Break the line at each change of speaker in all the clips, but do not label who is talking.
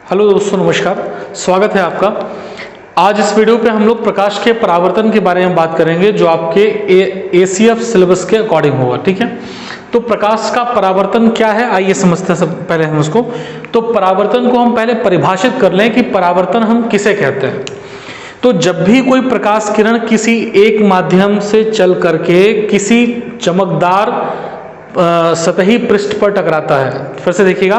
Hello दोस्तों, नमस्कार। स्वागत है आपका। आज इस वीडियो पे हम लोग प्रकाश के परावर्तन के बारे में बात करेंगे, जो आपके ACF सिलेबस के अकॉर्डिंग होगा। ठीक है, तो प्रकाश का परावर्तन क्या है, आइए समझते हैं। सब पहले हम उसको, तो परावर्तन को हम पहले परिभाषित कर लें कि परावर्तन हम किसे कहते हैं। तो जब भी कोई प्रकाश किरण किसी एक माध्यम से चल करके किसी चमकदार सतही पृष्ठ पर टकराता है, फिर से देखिएगा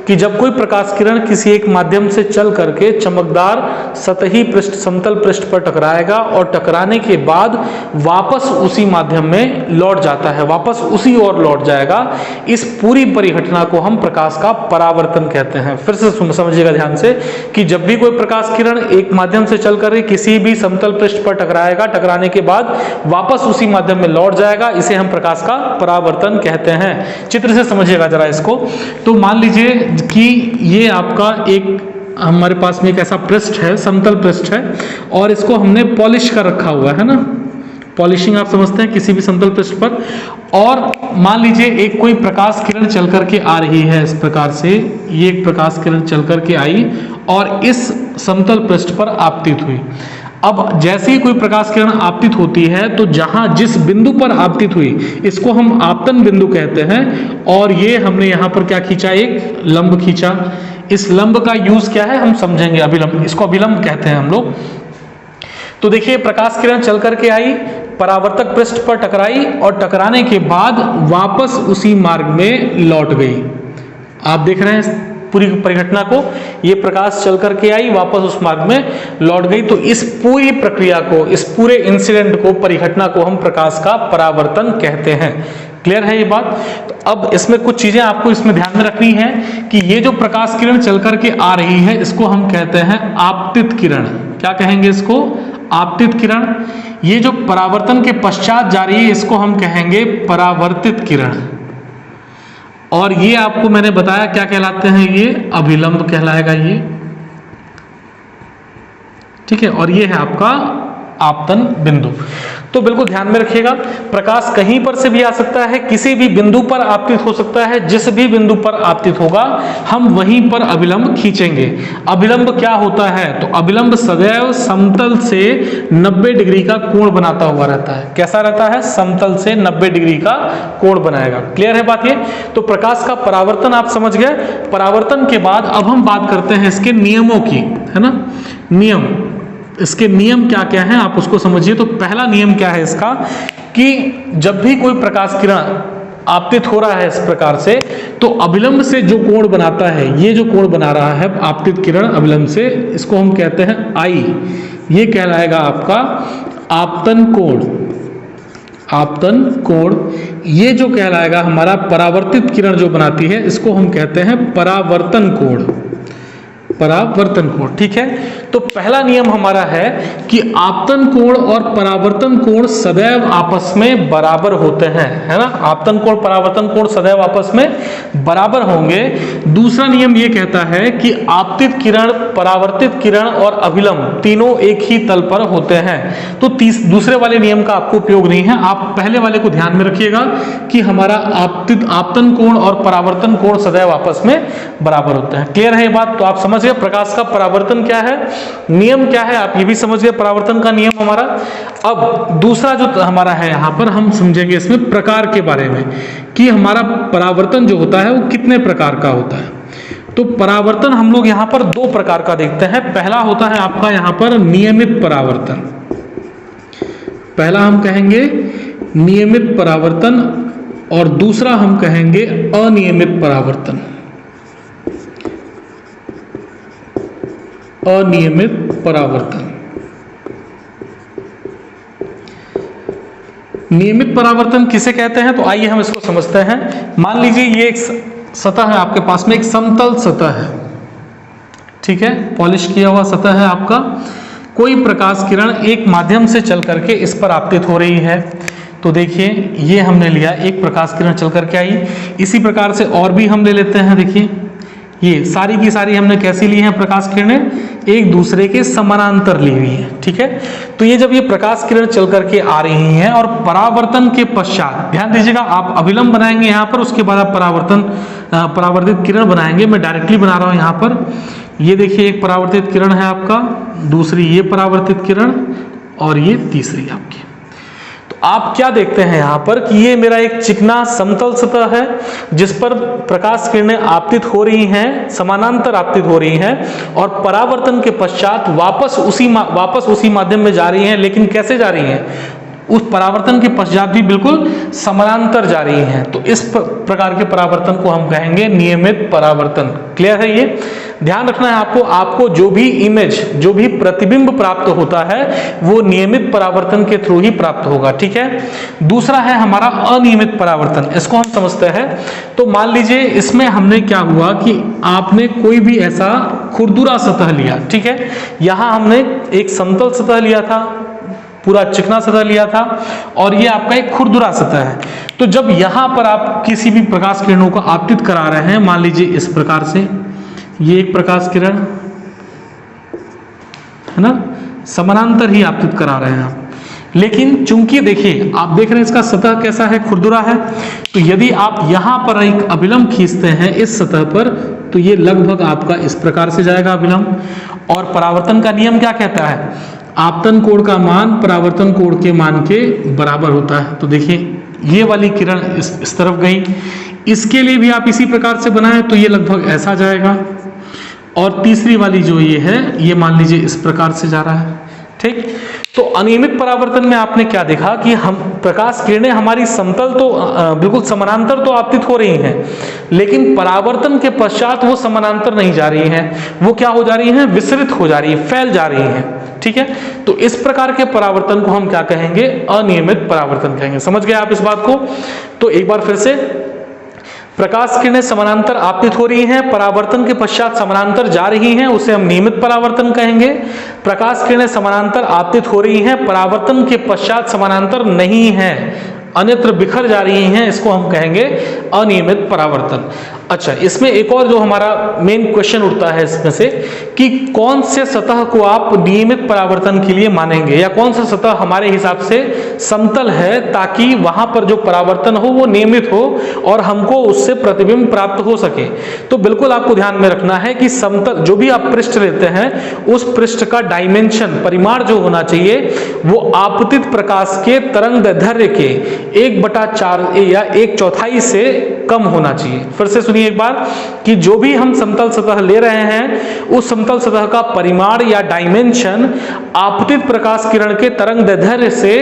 कि जब कोई प्रकाश किरण किसी एक माध्यम से चल करके चमकदार सतही पृष्ठ, समतल पृष्ठ पर टकराएगा और टकराने के बाद वापस उसी माध्यम में लौट जाता है, वापस उसी ओर लौट जाएगा, इस पूरी परिघटना को हम प्रकाश का परावर्तन कहते हैं। फिर से समझिएगा ध्यान से कि जब भी कोई प्रकाश किरण एक माध्यम से चल कर किसी भी समतल पृष्ठ पर टकराएगा, टकराने के बाद वापस उसी माध्यम में लौट जाएगा, इसे हम प्रकाश का परावर्तन कहते हैं। चित्र से समझिएगा जरा इसको। तो मान लीजिए कि ये आपका एक हमारे पास में एक ऐसा पृष्ठ है, समतल पृष्ठ है, और इसको हमने पॉलिश कर रखा हुआ है ना। पॉलिशिंग आप समझते हैं किसी भी समतल पृष्ठ पर। और मान लीजिए एक कोई प्रकाश किरण चल करके आ रही है, इस प्रकार से ये एक प्रकाश किरण चल करके आई और इस समतल पृष्ठ पर आपतित हुई। अब जैसे ही कोई प्रकाश किरण आपतित होती है तो जहां जिस बिंदु पर आपतित हुई, इसको हम आपतन बिंदु कहते हैं। और ये हमने यहां पर क्या खींचा, एक लंब खींचा। इस लंब का यूज क्या है हम समझेंगे, अभिलंब, इसको अभिलंब कहते हैं हम लोग। तो देखिए प्रकाश किरण चल करके आई, परावर्तक पृष्ठ पर टकराई और टकराने के बाद वापस उसी मार्ग में लौट गई। आप देख रहे हैं पूरी परिघटना को, ये प्रकाश चल करके आई, वापस उस मार्ग में लौट गई। तो इस पूरी प्रक्रिया को, इस पूरे इंसिडेंट को, परिघटना को हम प्रकाश का परावर्तन कहते हैं। क्लियर है ये बात? तो अब इसमें कुछ चीजें आपको इसमें ध्यान में रखनी है कि ये जो प्रकाश किरण चल करके आ रही है, इसको हम कहते हैं आपतित किरण। क्या कहेंगे इसको? आपतित किरण। ये जो परावर्तन के पश्चात जा रही है, इसको हम कहेंगे परावर्तित किरण। और ये आपको मैंने बताया क्या कहलाते हैं, ये अभिलंब कहलाएगा ये। ठीक है, और ये है आपका आपतन बिंदु। तो बिल्कुल ध्यान में रखिएगा, प्रकाश कहीं पर से भी आ सकता है, किसी भी बिंदु पर आपतित हो सकता है। जिस भी बिंदु पर आपतित होगा हम वहीं पर अभिलंब खींचेंगे। अभिलंब क्या होता है? तो अभिलंब सदैव समतल से 90 डिग्री का कोण बनाता हुआ रहता है। कैसा रहता है? समतल से 90 डिग्री का कोण बनाएगा। क्लियर है बात ये? तो प्रकाश का परावर्तन आप समझ गए। परावर्तन के बाद अब हम बात करते हैं इसके नियमों की, है ना। नियम, इसके नियम क्या क्या हैं आप उसको समझिए। तो पहला नियम क्या है इसका, कि जब भी कोई प्रकाश किरण आपतित हो रहा है इस प्रकार से, तो अभिलंब से जो कोण बनाता है, ये जो कोण बना रहा है आपतित किरण अभिलंब से, इसको हम कहते हैं आई। ये कहलाएगा आपका आपतन कोण। आपतन कोण। ये जो कहलाएगा हमारा परावर्तित किरण जो बनाती है, इसको हम कहते हैं परावर्तन कोण। परावर्तन कोण। ठीक है, तो पहला नियम हमारा है कि आपतन कोण और परावर्तन कोण सदैव आपस में बराबर होते हैं, है ना। आपतन कोण, परावर्तन कोण सदैव आपस में बराबर होंगे। दूसरा नियम ये कहता है कि आपतित किरण, परावर्तित किरण और अभिलंब तीनों एक ही तल पर होते हैं। तो दूसरे वाले नियम का आपको उपयोग नहीं है, आप पहले वाले को ध्यान में रखिएगा कि हमारा आपतन कोण और परावर्तन कोण सदैव आपस में बराबर होते हैं। क्लियर है ये बात? तो आप समझ गए प्रकाश का परावर्तन क्या है, नियम क्या है, आप ये भी समझ गए परावर्तन का नियम हमारा। अब दूसरा जो हमारा है यहां पर हम समझेंगे इसमें प्रकार के बारे में, कि हमारा परावर्तन जो होता है वो कितने प्रकार का होता है। तो परावर्तन हम लोग यहां पर दो प्रकार का देखते हैं। पहला होता है आपका यहां पर नियमित परावर्तन। पहला हम कहेंगे नियमित परावर्तन और दूसरा हम कहेंगे अनियमित परावर्तन। अनियमित परावर्तन। नियमित परावर्तन किसे कहते हैं? तो आइए हम इसको समझते हैं। मान लीजिए ये एक सतह है आपके पास में, एक समतल सतह है, ठीक है, पॉलिश किया हुआ सतह है आपका। कोई प्रकाश किरण एक माध्यम से चल करके इस पर आपतित हो रही है। तो देखिए ये हमने लिया, एक प्रकाश किरण चल करके आई। इसी प्रकार से और भी हम ले लेते हैं। देखिए ये सारी की सारी हमने कैसी ली हैं प्रकाश किरणें, एक दूसरे के समानांतर ली हुई है। ठीक है, तो ये जब ये प्रकाश किरण चल करके आ रही हैं और परावर्तन के पश्चात, ध्यान दीजिएगा, आप अभिलंब बनाएंगे यहाँ पर, उसके बाद आप परावर्तित किरण बनाएंगे। मैं डायरेक्टली बना रहा हूँ यहाँ पर। ये देखिए एक परावर्तित किरण है आपका, दूसरी ये परावर्तित किरण, और ये तीसरी आपकी। तो आप क्या देखते हैं यहाँ पर कि ये मेरा एक चिकना समतल सतह है जिस पर प्रकाश किरणें आपतित हो रही हैं, समानांतर आपतित हो रही हैं, और परावर्तन के पश्चात वापस उसी माध्यम में जा रही हैं। लेकिन कैसे जा रही हैं? उस परावर्तन के पश्चात भी बिल्कुल समानांतर जा रही हैं। तो इस प्रकार के परावर्तन को हम कहेंगे नियमित परावर्तन। क्लियर है? ये ध्यान रखना है आपको जो भी इमेज, जो भी प्रतिबिंब प्राप्त होता है वो नियमित परावर्तन के थ्रू ही प्राप्त होगा। ठीक है। दूसरा है हमारा अनियमित परावर्तन, इसको हम समझते हैं। तो मान लीजिए इसमें हमने क्या हुआ कि आपने कोई भी ऐसा खुरदुरा सतह लिया, ठीक है। यहां हमने एक समतल सतह लिया था, पूरा चिकना सतह लिया था, और ये आपका एक खुरदुरा सतह है। तो जब यहां पर आप किसी भी प्रकाश किरणों को आपतित करा रहे हैं, मान लीजिए इस प्रकार से, ये एक प्रकाश किरण है ना, समानांतर ही आपतित करा रहे हैं आप। लेकिन चूंकि देखिए आप देख रहे हैं इसका सतह कैसा है, खुरदुरा है, तो यदि आप यहां पर एक अभिलंब खींचते हैं इस सतह पर, तो ये लगभग आपका इस प्रकार से जाएगा अभिलंब। और परावर्तन का नियम क्या कहता है? आपतन कोण का मान परावर्तन कोण के मान के बराबर होता है। तो देखिए ये वाली किरण इस तरफ गई, इसके लिए भी आप इसी प्रकार से बनाएं तो ये लगभग ऐसा जाएगा। और तीसरी वाली जो ये है, ये मान लीजिए इस प्रकार से जा रहा है। ठीक। तो अनियमित परावर्तन में आपने क्या देखा कि हम प्रकाश किरणें हमारी समतल तो बिल्कुल समानांतर तो आपतित हो रही हैं, लेकिन परावर्तन के पश्चात वो समानांतर नहीं जा रही हैं, वो क्या हो जा रही हैं? विसरित हो जा रही है, फैल जा रही हैं। ठीक है। तो इस प्रकार के परावर्तन को हम क्या कहेंगे? अनियमित परावर्तन कहेंगे। समझ गए आप इस बात को? तो एक बार फिर से, प्रकाश किरणें समानांतर आपतित हो रही हैं, परावर्तन के पश्चात समानांतर जा रही हैं, उसे हम नियमित परावर्तन कहेंगे। प्रकाश किरणें समानांतर आपतित हो रही हैं, परावर्तन के पश्चात समानांतर नहीं है, अन्यत्र बिखर जा रही हैं, इसको हम कहेंगे अनियमित परावर्तन। अच्छा, इसमें एक और जो हमारा मेन क्वेश्चन उठता है इसमें से कि कौन से सतह को आप नियमित परावर्तन के लिए मानेंगे, या कौन सा सतह हमारे हिसाब से समतल है ताकि वहां पर जो परावर्तन हो वो नियमित हो और हमको उससे प्रतिबिंब प्राप्त हो सके। तो बिल्कुल आपको ध्यान में रखना है कि समतल जो भी आप पृष्ठ लेते हैं उस पृष्ठ का डायमेंशन, परिमाण जो होना चाहिए वो आपतित प्रकाश के तरंग दैर्ध्य के 1/4 या 1/4 से कम होना चाहिए। फिर से सुनिए एक बार कि जो भी हम समतल सतह ले रहे हैं उस समतल सतह का परिमाण या डायमेंशन आपतित प्रकाश किरण के तरंग दैर्ध्य से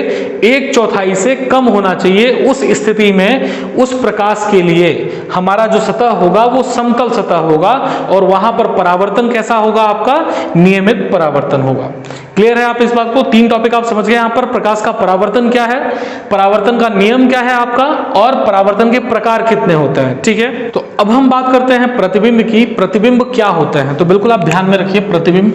1/4 से कम होना चाहिए। उस स्थिति में उस प्रकाश के लिए हमारा जो सतह होगा वो समतल सतह होगा और वहां पर परावर्तन कैसा होगा? आपका नियमित परावर्तन होगा। क्लियर है आप इस बात को? 3 टॉपिक आप समझ गए यहाँ पर। प्रकाश का परावर्तन क्या है, परावर्तन का नियम क्या है आपका, और परावर्तन के प्रकार कितने होते हैं। ठीक है। तो अब हम बात करते हैं प्रतिबिंब की। प्रतिबिंब क्या होते हैं? तो बिल्कुल आप ध्यान में रखिए प्रतिबिंब।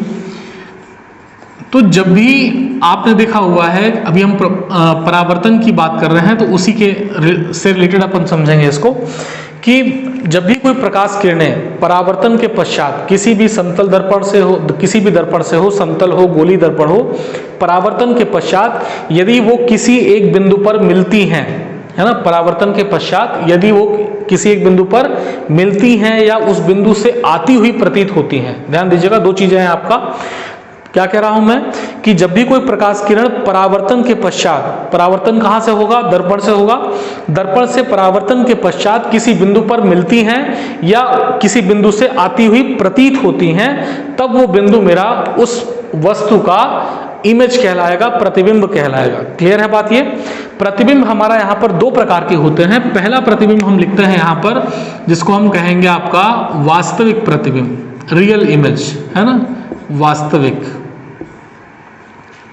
तो जब भी आपने देखा हुआ है, अभी हम परावर्तन की बात कर रहे हैं तो उसी के से रिलेटेड अपन समझेंगे इसको कि जब भी कोई प्रकाश किरणें परावर्तन के पश्चात किसी भी समतल दर्पण से हो, किसी भी दर्पण से हो, समतल हो, गोली दर्पण हो, परावर्तन के पश्चात यदि वो किसी एक बिंदु पर मिलती हैं, है ना, परावर्तन के पश्चात यदि वो किसी एक बिंदु पर मिलती हैं या उस बिंदु से आती हुई प्रतीत होती हैं। ध्यान दीजिएगा, 2 चीजें हैं आपका। क्या कह रहा हूं मैं कि जब भी कोई प्रकाश किरण परावर्तन के पश्चात, परावर्तन कहां से होगा? दर्पण से होगा। दर्पण से परावर्तन के पश्चात किसी बिंदु पर मिलती हैं या किसी बिंदु से आती हुई प्रतीत होती हैं, तब वो बिंदु मेरा उस वस्तु का इमेज कहलाएगा, प्रतिबिंब कहलाएगा। क्लियर है बात? ये प्रतिबिंब हमारा यहाँ पर 2 प्रकार के होते हैं। पहला प्रतिबिंब हम लिखते हैं यहाँ पर, जिसको हम कहेंगे आपका वास्तविक प्रतिबिंब, रियल इमेज, है ना, वास्तविक।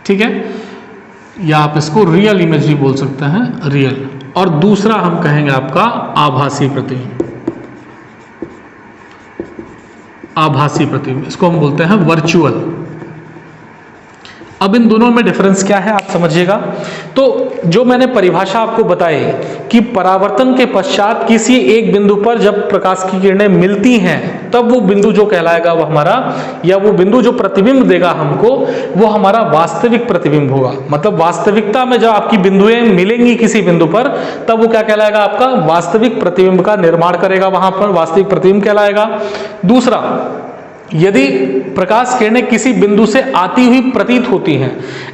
ठीक है, या आप इसको रियल इमेज भी बोल सकते हैं, रियल। और दूसरा हम कहेंगे आपका आभासी प्रतिबिंब, आभासी प्रतिबिंब, इसको हम बोलते हैं वर्चुअल। अब इन दोनों में डिफरेंस क्या है आप समझिएगा। तो जो मैंने परिभाषा आपको बताई कि परावर्तन के पश्चात किसी एक बिंदु पर जब प्रकाश की किरणें मिलती हैं तब वो बिंदु जो कहलाएगा वो हमारा, या वो बिंदु जो प्रतिबिंब देगा हमको, वो हमारा वास्तविक प्रतिबिंब होगा। मतलब वास्तविकता में जब आपकी बिंदुएं मिलेंगी किसी बिंदु पर, तब वो क्या कहलाएगा? आपका वास्तविक प्रतिबिंब का निर्माण करेगा, वहां पर वास्तविक प्रतिबिंब कहलाएगा। दूसरा, यदि प्रकाश किरणें किसी बिंदु से आती हुई प्रतीत होती हैं,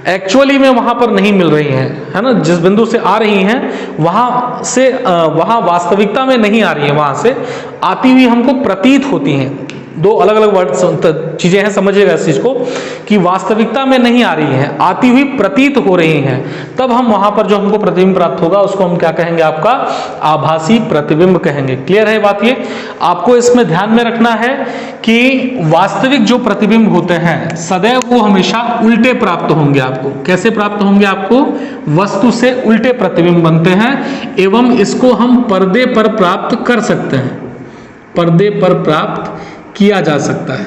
एक्चुअली में वहां पर नहीं मिल रही हैं, है ना, जिस बिंदु से आ रही हैं वहां वास्तविकता में नहीं आ रही है, वहां से आती हुई हमको प्रतीत होती हैं। दो अलग अलग वर्ड चीजें हैं, समझिएगा इस चीज को, कि वास्तविकता में नहीं आ रही हैं, आती हुई प्रतीत हो रही हैं, तब हम वहां पर जो हमको प्रतिबिंब प्राप्त होगा उसको हम क्या कहेंगे, आपका आभासी प्रतिबिंब कहेंगे। क्लियर है बात? ये आपको इसमें ध्यान में रखना है कि वास्तविक जो प्रतिबिंब होते हैं सदैव वो हमेशा उल्टे प्राप्त होंगे आपको। कैसे प्राप्त होंगे आपको? वस्तु से उल्टे प्रतिबिंब बनते हैं, एवं इसको हम पर्दे पर प्राप्त कर सकते हैं, पर्दे पर प्राप्त किया जा सकता है।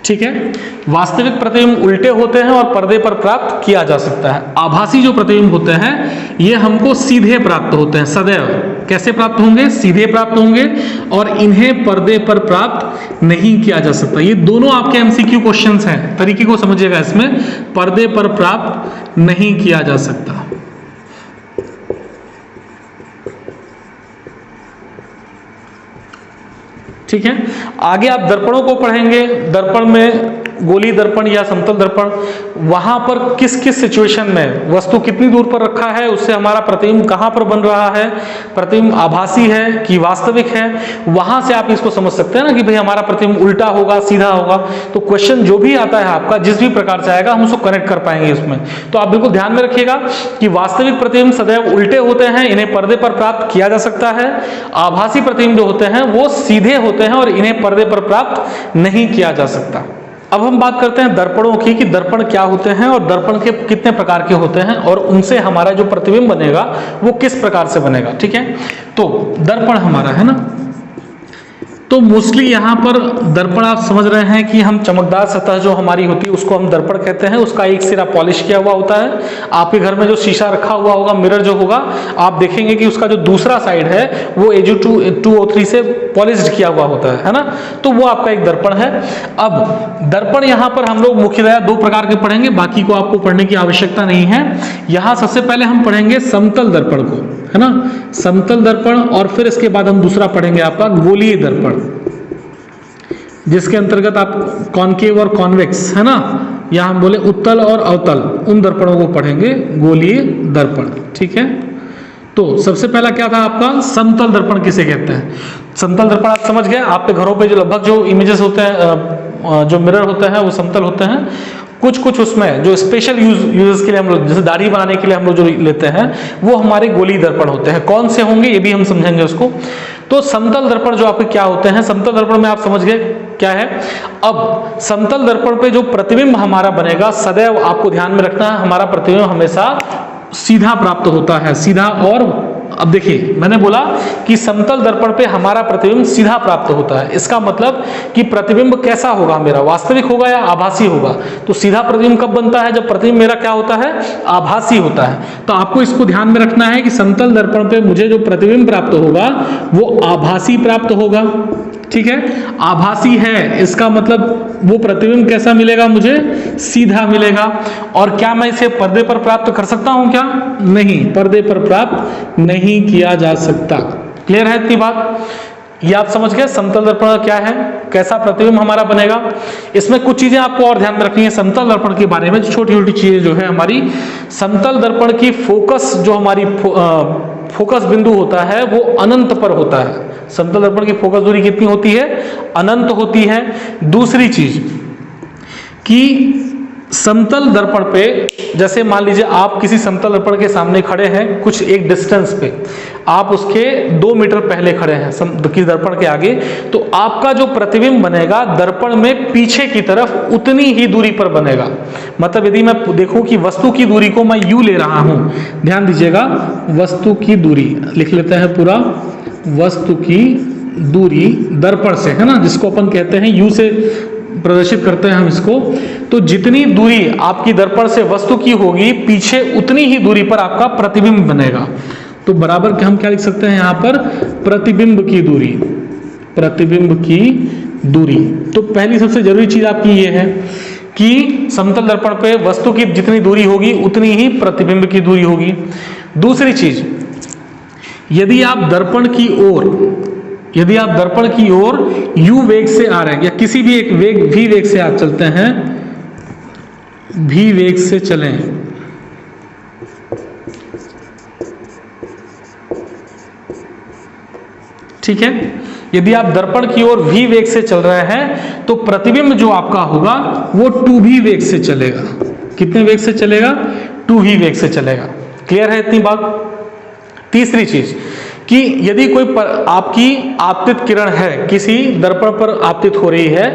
ठीक है, वास्तविक प्रतिबिंब उल्टे होते हैं और पर्दे पर प्राप्त किया जा सकता है। आभासी जो प्रतिबिंब होते हैं ये हमको सीधे प्राप्त होते हैं सदैव। कैसे प्राप्त होंगे? सीधे प्राप्त होंगे, और इन्हें पर्दे पर प्राप्त नहीं किया जा सकता। ये दोनों आपके एमसीक्यू क्वेश्चंस हैं, तरीके को समझिएगा। इसमें पर्दे पर प्राप्त नहीं किया जा सकता। ठीक है, आगे आप दर्पणों को पढ़ेंगे। दर्पण में गोली दर्पण या समतल दर्पण, वहां पर किस किस सिचुएशन में वस्तु कितनी दूर पर रखा है, उससे हमारा प्रतिबिंब कहां पर बन रहा है, प्रतिबिंब आभासी है कि वास्तविक है, वहां से आप इसको समझ सकते हैं ना कि भाई हमारा प्रतिबिंब उल्टा होगा, सीधा होगा। तो क्वेश्चन जो भी आता है आपका, जिस भी प्रकार से आएगा, हम उसको कनेक्ट कर पाएंगे इसमें। तो आप बिल्कुल ध्यान में रखिएगा कि वास्तविक प्रतिबिंब सदैव उल्टे होते हैं, इन्हें पर्दे पर प्राप्त किया जा सकता है। आभासी प्रतिबिंब जो होते हैं वो सीधे होते हैं और इन्हें पर्दे पर प्राप्त नहीं किया जा सकता। अब हम बात करते हैं दर्पणों की, कि दर्पण क्या होते हैं और दर्पण के कितने प्रकार के होते हैं और उनसे हमारा जो प्रतिबिंब बनेगा वो किस प्रकार से बनेगा। ठीक है, तो दर्पण हमारा है ना, तो मोस्टली यहाँ पर दर्पण आप समझ रहे हैं कि हम चमकदार सतह जो हमारी होती है उसको हम दर्पण कहते हैं। उसका एक सिरा पॉलिश किया हुआ होता है। आपके घर में जो शीशा रखा हुआ होगा, मिरर जो होगा, आप देखेंगे कि उसका जो दूसरा साइड है वो AG2O3 से पॉलिश किया हुआ होता है ना, तो वो आपका एक दर्पण है। अब दर्पण यहाँ पर हम लोग मुख्यतः दो प्रकार के पढ़ेंगे, बाकी को आपको पढ़ने की आवश्यकता नहीं है। यहाँ सबसे पहले हम पढ़ेंगे समतल दर्पण को, है ना, समतल दर्पण, और फिर इसके बाद हम दूसरा पढ़ेंगे आपका गोलीय दर्पण, जिसके अंतर्गत आप कॉनकेव और कॉन्वेक्स, है ना, या हम बोले उत्तल और अवतल, उन दर्पणों को पढ़ेंगे, गोलीय दर्पण। ठीक है, तो सबसे पहला क्या था आपका, समतल दर्पण किसे कहते हैं। समतल दर्पण आप समझ गए। आपके घरों पे जो लगभग जो इमेजेस होते हैं, जो मिरर होते हैं वो समतल होते हैं। कुछ कुछ उसमें जो स्पेशल यूजेस के लिए हम लोग, जैसे दाढ़ी बनाने के लिए हम लोग जो लेते हैं, वो हमारे गोलीय दर्पण होते हैं। कौन से होंगे ये भी हम समझेंगे उसको। तो समतल दर्पण जो आपके क्या होते हैं, समतल दर्पण में आप समझ गए क्या है। अब समतल दर्पण पे जो प्रतिबिंब हमारा बनेगा, सदैव आपको ध्यान में रखना है, हमारा प्रतिबिंब हमेशा सीधा प्राप्त होता है, सीधा। और अब देखिए, मैंने बोला कि समतल दर्पण पे हमारा प्रतिबिंब सीधा प्राप्त होता है। इसका मतलब कि प्रतिबिंब कैसा होगा मेरा, वास्तविक होगा या आभासी होगा। तो सीधा प्रतिबिंब कब बनता है, जब प्रतिबिंब मेरा क्या होता है, आभासी होता है। तो आपको इसको ध्यान में रखना है कि समतल दर्पण पे मुझे जो प्रतिबिंब प्राप्त होगा वो आभासी प्राप्त होगा। ठीक है, आभासी है, इसका मतलब वो प्रतिबिंब कैसा मिलेगा, मुझे सीधा मिलेगा। और क्या मैं इसे पर्दे पर प्राप्त कर सकता हूं क्या? नहीं, पर्दे पर प्राप्त नहीं किया जा सकता। क्लियर है इतनी बात? ये आप समझ गए समतल दर्पण क्या है, कैसा प्रतिबिंब हमारा बनेगा। इसमें कुछ चीजें आपको और ध्यान में रखनी है समतल दर्पण के बारे में, छोटी छोटी चीजें जो है हमारी। समतल दर्पण की फोकस, जो हमारी फोकस बिंदु होता है वो अनंत पर होता है। समतल दर्पण की फोकस दूरी कितनी होती है, अनंत होती है। दूसरी चीज कि समतल दर्पण पे, जैसे मान लीजिए आप किसी समतल दर्पण के सामने खड़े हैं, कुछ एक डिस्टेंस पे, आप उसके 2 मीटर पहले खड़े हैं किसी दर्पण के आगे, तो आपका जो प्रतिबिंब बनेगा दर्पण में पीछे की तरफ उतनी ही दूरी पर बनेगा। मतलब यदि मैं देखूं कि वस्तु की दूरी को मैं यू ले रहा हूं, ध्यान दीजिएगा, वस्तु की दूरी लिख लेते हैं पूरा, वस्तु की दूरी दर्पण से, है ना, जिसको अपन कहते हैं यू से प्रदर्शित करते हैं हम इसको। तो जितनी दूरी आपकी दर्पण से वस्तु की होगी, पीछे उतनी ही दूरी पर आपका प्रतिबिंब बनेगा। तो बराबर के हम क्या लिख सकते हैं यहाँ पर, प्रतिबिंब की दूरी, प्रतिबिंब की दूरी। तो पहली सबसे जरूरी चीज आपकी ये है कि समतल दर्पण पे वस्तु की जितनी दूरी होगी उतनी ही प्रतिबिंब की दूरी होगी। दूसरी चीज यदि आप दर्पण की ओर u वेग से आ रहे हैं या किसी भी एक वेग v वेग से आप चलते हैं, v वेग से चलें, ठीक है, यदि आप दर्पण की ओर v वेग से चल रहे हैं तो प्रतिबिंब जो आपका होगा वो 2v वेग से चलेगा। कितने वेग से चलेगा? 2v वेग से चलेगा। क्लियर है इतनी बात? तीसरी चीज कि यदि कोई आपकी आपतित किरण है, किसी दर्पण पर आपतित हो रही है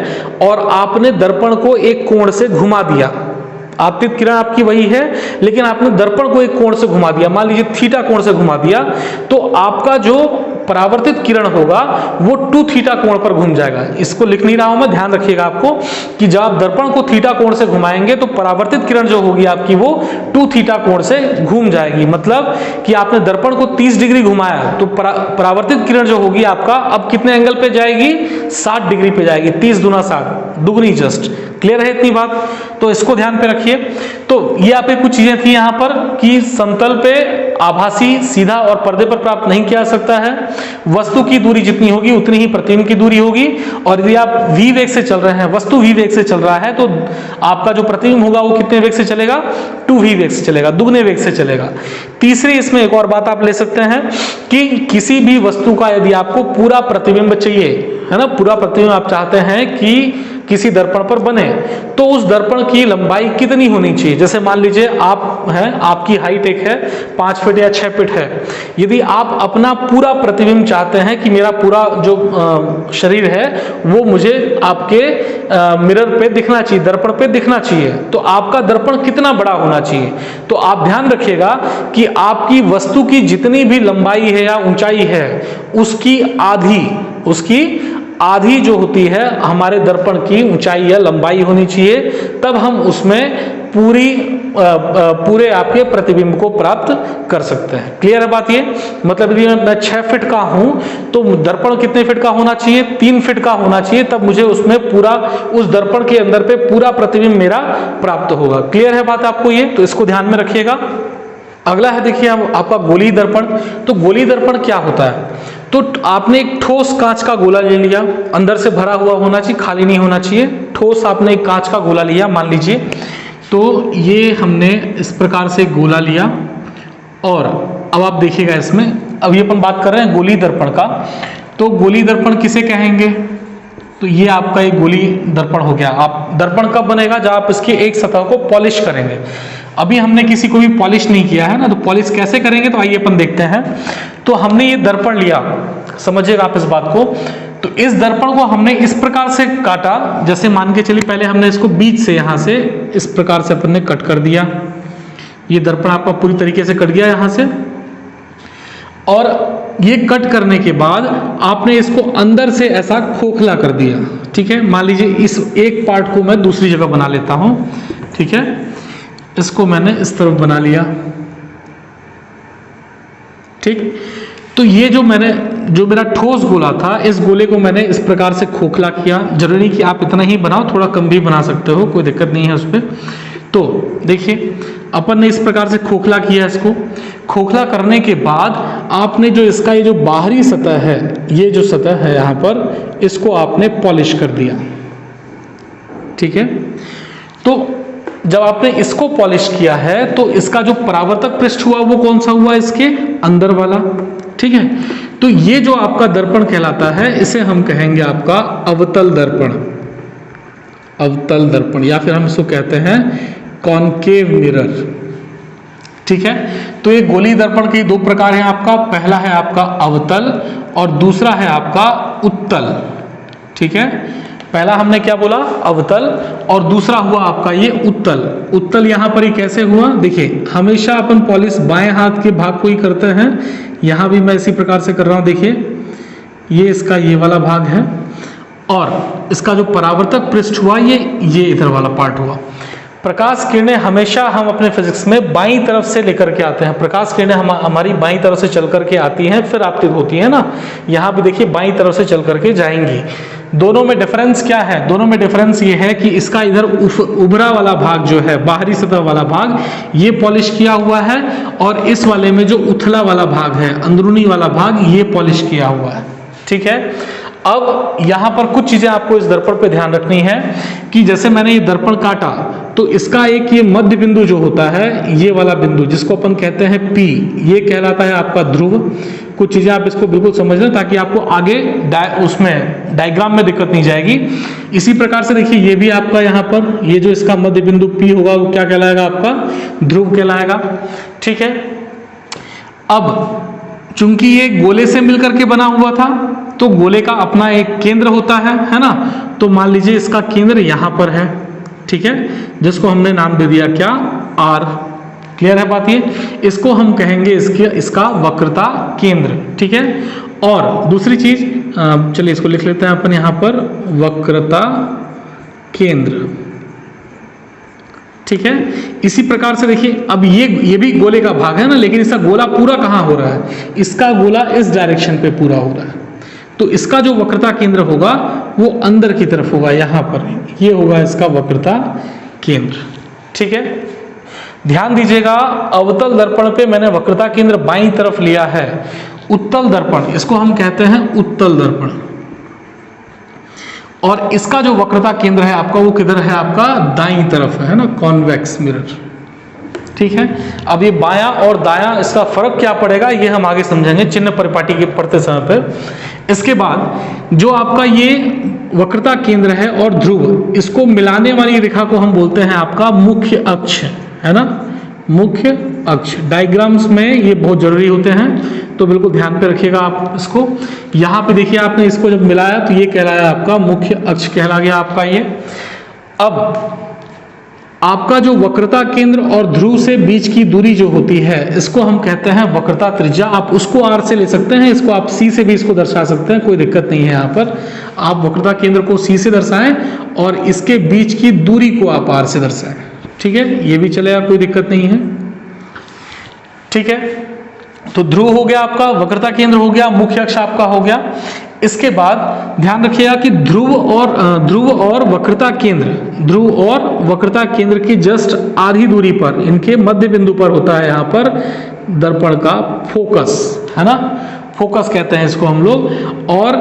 और आपने दर्पण को एक कोण से घुमा दिया, आपतित किरण आपकी वही है लेकिन आपने दर्पण को एक कोण से घुमा दिया, मान लीजिए थीटा कोण से घुमा दिया, तो आपका जो परावर्तित किरण होगा वो 2 थीटा कोण पर घूम जाएगा। इसको लिख नहीं रहा हूं मैं, ध्यान रखिएगा आपको कि जब आप दर्पण को थीटा कोण से घुमाएंगे तो परावर्तित किरण जो होगी आपकी वो 2 थीटा कोण से घूम जाएगी। मतलब कि आपने दर्पण को 30 डिग्री घुमाया तो परावर्तित किरण जो होगी आपका अब कितने एंगल पे जाएगी? 60 डिग्री पे जाएगी। 30 दूना 60, दुगनी जस्ट। क्लियर है इतनी बात? तो इसको ध्यान पे रखिए। तो ये आपके कुछ चीजें थी यहां पर कि समतल पे आभासी सीधा और पर्दे पर प्राप्त नहीं किया जा सकता है, वस्तु की दूरी जितनी होगी उतनी ही प्रतिबिंब की दूरी होगी, और यदि आप v वेग से चल रहे हैं, वस्तु v वेग से चल रहा है, तो आपका जो प्रतिबिंब होगा वो कितने वेग से चलेगा? 2v वेग से चलेगा, दुगने वेग से चलेगा। तीसरी इसमें एक और बात आप ले सकते हैं कि किसी भी वस्तु का यदि आपको पूरा प्रतिबिंब चाहिए, है ना, पूरा प्रतिबिंब आप चाहते हैं कि किसी दर्पण पर बने, तो उस दर्पण की लंबाई कितनी होनी चाहिए? जैसे मान लीजिए आप हैं, आपकी हाइट एक है 5 फीट या 6 फीट है, यदि आप अपना पूरा प्रतिबिंब चाहते हैं कि मेरा पूरा जो शरीर है वो मुझे आपके मिरर पे दिखना चाहिए, दर्पण पे दिखना चाहिए, तो आपका दर्पण कितना बड़ा होना चाहिए? तो आप ध्यान रखिएगा कि आपकी वस्तु की जितनी भी लंबाई है या ऊंचाई है उसकी आधी जो होती है हमारे दर्पण की ऊंचाई या लंबाई होनी चाहिए, तब हम उसमें पूरे आपके प्रतिबिंब को प्राप्त कर सकते हैं। क्लियर है बात? ये मतलब यदि मैं 6 फीट का हूं तो दर्पण कितने फीट का होना चाहिए? 3 फीट का होना चाहिए, तब मुझे उसमें पूरा उस दर्पण के अंदर पे पूरा प्रतिबिंब मेरा प्राप्त होगा। क्लियर है बात आपको ये? तो इसको ध्यान में रखिएगा। अगला है देखिए आपका गोलीय दर्पण। तो गोलीय दर्पण क्या होता है? तो आपने एक ठोस कांच का गोला ले लिया, अंदर से भरा हुआ होना चाहिए, खाली नहीं होना चाहिए। ठोस आपने एक कांच का गोला लिया मान लीजिए, तो ये हमने इस प्रकार से गोला लिया, और अब आप देखिएगा इसमें, अभी अपन बात कर रहे हैं गोलीय दर्पण का। तो गोलीय दर्पण किसे कहेंगे? तो ये आपका एक गोलीय दर्पण हो गया। आप दर्पण कब बनेगा? जब आप इसकी एक सतह को पॉलिश करेंगे। अभी हमने किसी को भी पॉलिश नहीं किया है ना, तो पॉलिश कैसे करेंगे? तो आइए अपन देखते हैं। तो हमने ये दर्पण लिया, समझिएगा आप इस बात को। तो इस दर्पण को हमने इस प्रकार से काटा, जैसे मान के चलिए पहले हमने इसको बीच से यहां से इस प्रकार से अपन ने कट कर दिया। ये दर्पण आपका पूरी तरीके से कट गया यहां से, और ये कट करने के बाद आपने इसको अंदर से ऐसा खोखला कर दिया। ठीक है, मान लीजिए इस एक पार्ट को मैं दूसरी जगह बना लेता हूं। ठीक है, इसको मैंने इस तरफ बना लिया। ठीक, तो ये जो मेरा ठोस गोला था, इस गोले को मैंने इस प्रकार से खोखला किया। जरूरी नहीं कि आप इतना ही बनाओ, थोड़ा कम भी बना सकते हो, कोई दिक्कत नहीं है उस पर। तो देखिए अपन ने इस प्रकार से खोखला किया। इसको खोखला करने के बाद आपने जो इसका ये जो बाहरी सतह है, ये जो सतह है यहाँ पर, इसको आपने पॉलिश कर दिया। ठीक है, तो जब आपने इसको पॉलिश किया है तो इसका जो परावर्तक पृष्ठ हुआ वो कौन सा हुआ? इसके अंदर वाला। ठीक है, तो ये जो आपका दर्पण कहलाता है, इसे हम कहेंगे आपका अवतल दर्पण। अवतल दर्पण, या फिर हम इसको कहते हैं कॉनकेव मिरर। ठीक है, तो ये गोलीय दर्पण के 2 प्रकार हैं आपका। पहला है आपका अवतल और दूसरा है आपका उत्तल। ठीक है, पहला हमने क्या बोला? अवतल, और दूसरा हुआ आपका ये उत्तल। उत्तल यहाँ पर ही कैसे हुआ? देखिए, हमेशा अपन पॉलिश बाएं हाथ के भाग को ही करते हैं। यहाँ भी मैं इसी प्रकार से कर रहा हूँ। देखिए, ये इसका ये वाला भाग है, और इसका जो परावर्तक पृष्ठ हुआ ये इधर वाला पार्ट हुआ। प्रकाश किरणें हमेशा हम अपने फिजिक्स में बाईं तरफ से लेकर के आते हैं। प्रकाश किरणें हमारी बाईं तरफ से चल करके आती हैं, फिर आपतित होती है ना। यहाँ पे देखिए बाईं तरफ से चल करके जाएंगी। दोनों में डिफरेंस क्या है? दोनों में डिफरेंस ये है कि इसका इधर उभरा वाला भाग जो है, बाहरी सतह वाला भाग, ये पॉलिश किया हुआ है, और इस वाले में जो उथला वाला भाग है, अंदरूनी वाला भाग, ये पॉलिश किया हुआ है। ठीक है। अब यहाँ पर कुछ चीजें आपको इस दर्पण पे ध्यान रखनी है कि जैसे मैंने ये दर्पण काटा तो इसका एक ये मध्य बिंदु जो होता है, ये वाला बिंदु जिसको अपन कहते हैं P, ये कहलाता है आपका ध्रुव। कुछ चीजें आप इसको बिल्कुल समझ लें ताकि आपको आगे उसमें डायग्राम में दिक्कत नहीं जाएगी। इसी प्रकार से देखिए ये भी आपका यहाँ पर ये जो इसका मध्य बिंदु P होगा वो क्या कहलाएगा? आपका ध्रुव कहलाएगा। ठीक है। अब चूंकि ये गोले से मिलकर के बना हुआ था तो गोले का अपना एक केंद्र होता है ना। तो मान लीजिए इसका केंद्र यहां पर है, ठीक है, जिसको हमने नाम दे दिया क्या? R। क्लियर है बात ये? इसको हम कहेंगे इसका वक्रता केंद्र। ठीक है। और दूसरी चीज, चलिए इसको लिख लेते हैं अपन यहां पर, वक्रता केंद्र। ठीक है। इसी प्रकार से देखिए अब ये भी गोले का भाग है ना, लेकिन इसका गोला पूरा कहां हो रहा है? इसका गोला इस डायरेक्शन पे पूरा हो रहा है। तो इसका जो वक्रता केंद्र होगा वो अंदर की तरफ होगा, यहां पर ये होगा इसका वक्रता केंद्र। ठीक है। ध्यान दीजिएगा, अवतल दर्पण पे मैंने वक्रता केंद्र बाईं तरफ लिया है। उत्तल दर्पण, इसको हम कहते हैं उत्तल दर्पण, और इसका जो वक्रता केंद्र है आपका वो किधर है? आपका दाईं तरफ है ना, कॉन्वेक्स मिरर। ठीक है। अब ये बायां और दायां, इसका फर्क क्या पड़ेगा ये हम आगे समझेंगे चिन्ह परिपाटी के पढ़ते समय पे। इसके बाद जो आपका ये वक्रता केंद्र है और ध्रुव, इसको मिलाने वाली रेखा को हम बोलते हैं आपका मुख्य अक्ष, है ना, मुख्य अक्ष। डायग्राम्स में ये बहुत जरूरी होते हैं, तो बिल्कुल ध्यान पे रखिएगा आप इसको। यहाँ पे देखिए आपने इसको जब मिलाया तो ये कहलाया आपका मुख्य अक्ष कहला गया आपका ये। अब आपका जो वक्रता केंद्र और ध्रुव से बीच की दूरी जो होती है इसको हम कहते हैं वक्रता त्रिज्या। आप उसको R से ले सकते हैं, इसको आप C से भी इसको दर्शा सकते हैं, कोई दिक्कत नहीं है। यहाँ पर आप वक्रता केंद्र को C से दर्शाएं और इसके बीच की दूरी को आप R से दर्शाएं। ठीक है, ये भी चलेगा, कोई दिक्कत नहीं है। ठीक है, तो ध्रुव हो गया आपका, वक्रता केंद्र हो गया, मुख्य अक्ष आपका हो गया। इसके बाद ध्यान रखिएगा कि ध्रुव और वक्रता केंद्र की जस्ट आधी दूरी पर, इनके मध्य बिंदु पर होता है यहाँ पर दर्पण का फोकस, है ना, फोकस कहते हैं इसको हम लोग, और